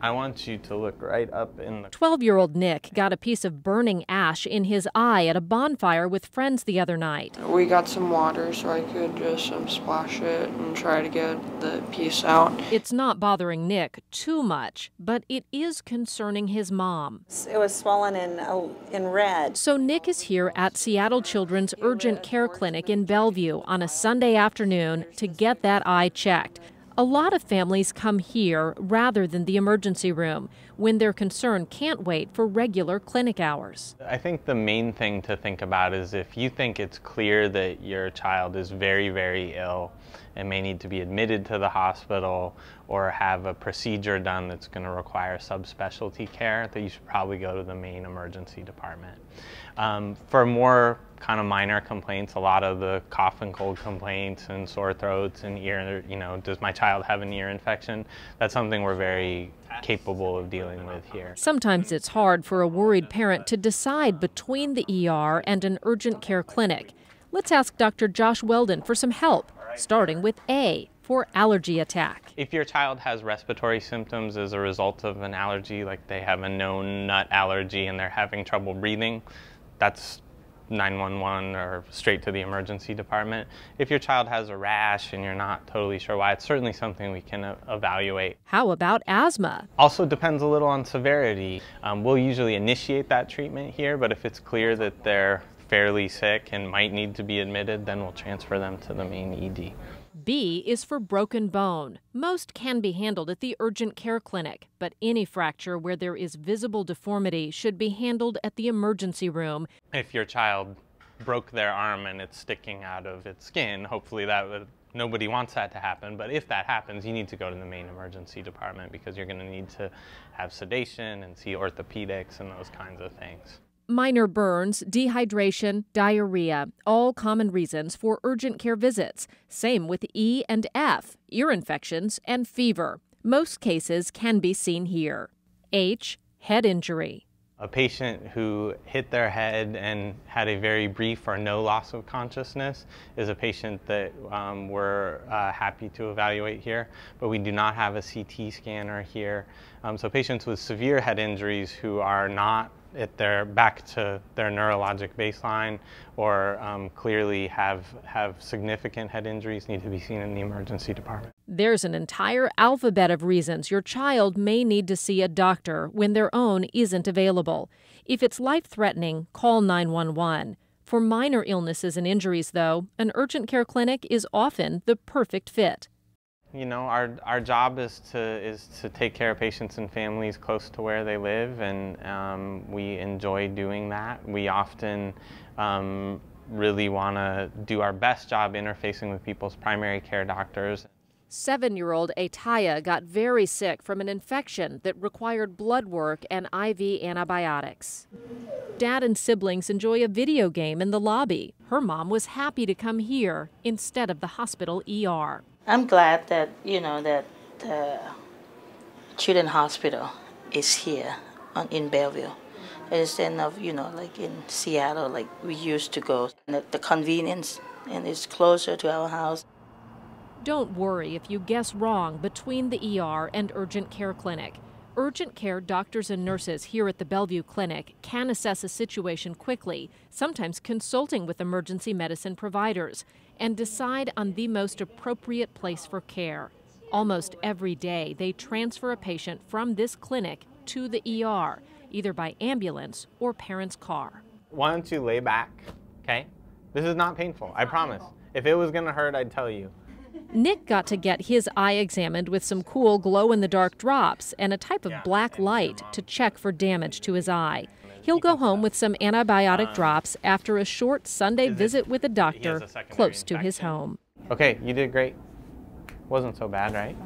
I want you to look right up in the... 12-year-old Nick got a piece of burning ash in his eye at a bonfire with friends the other night. We got some water so I could just splash it and try to get the piece out. It's not bothering Nick too much, but it is concerning his mom. It was swollen in red. So Nick is here at Seattle Children's Urgent Care Clinic in Bellevue on a Sunday afternoon to get that eye checked. A lot of families come here rather than the emergency room when their concern can't wait for regular clinic hours. I think the main thing to think about is if you think it's clear that your child is very, very ill and may need to be admitted to the hospital or have a procedure done that's going to require subspecialty care, that you should probably go to the main emergency department. For more kind of minor complaints, a lot of the cough and cold complaints and sore throats and ear, does my child have an ear infection? That's something we're very capable of dealing with here. Sometimes it's hard for a worried parent to decide between the ER and an urgent care clinic. Let's ask Dr. Josh Weldon for some help, starting with A, for allergy attack. If your child has respiratory symptoms as a result of an allergy, like they have a known nut allergy and they're having trouble breathing, that's 911 or straight to the emergency department. If your child has a rash and you're not totally sure why, it's certainly something we can evaluate. How about asthma? Also depends a little on severity. We'll usually initiate that treatment here, but if it's clear that they're fairly sick and might need to be admitted, then we'll transfer them to the main ED. B is for broken bone. Most can be handled at the urgent care clinic, but any fracture where there is visible deformity should be handled at the emergency room. If your child broke their arm and it's sticking out of its skin, hopefully nobody wants that to happen, but if that happens, you need to go to the main emergency department because you're going to need to have sedation and see orthopedics and those kinds of things. Minor burns, dehydration, diarrhea, all common reasons for urgent care visits. Same with E and F, ear infections and fever. Most cases can be seen here. H, head injury. A patient who hit their head and had a very brief or no loss of consciousness is a patient that we're happy to evaluate here, but we do not have a CT scanner here. So patients with severe head injuries who are not back to their neurologic baseline or clearly have significant head injuries need to be seen in the emergency department. There's an entire alphabet of reasons your child may need to see a doctor when their own isn't available. If it's life-threatening, call 911. For minor illnesses and injuries, though, an urgent care clinic is often the perfect fit. Our job is to take care of patients and families close to where they live, and we enjoy doing that. We often really want to do our best job interfacing with people's primary care doctors. 7-year-old Ataya got very sick from an infection that required blood work and IV antibiotics. Dad and siblings enjoy a video game in the lobby. Her mom was happy to come here instead of the hospital ER. I'm glad that, that the Children's Hospital is here in Bellevue instead of, like in Seattle, like we used to go. And the convenience, and it's closer to our house. Don't worry if you guess wrong between the ER and urgent care clinic. Urgent care doctors and nurses here at the Bellevue Clinic can assess a situation quickly, sometimes consulting with emergency medicine providers, and decide on the most appropriate place for care. Almost every day, they transfer a patient from this clinic to the ER, either by ambulance or parent's car. Why don't you lay back, okay? This is not painful, I promise. If it was going to hurt, I'd tell you. Nick got to get his eye examined with some cool glow-in-the-dark drops and a type of black light to check for damage to his eye. He'll go home with some antibiotic drops after a short Sunday visit with a doctor close to his home. Okay, you did great. Wasn't so bad, right?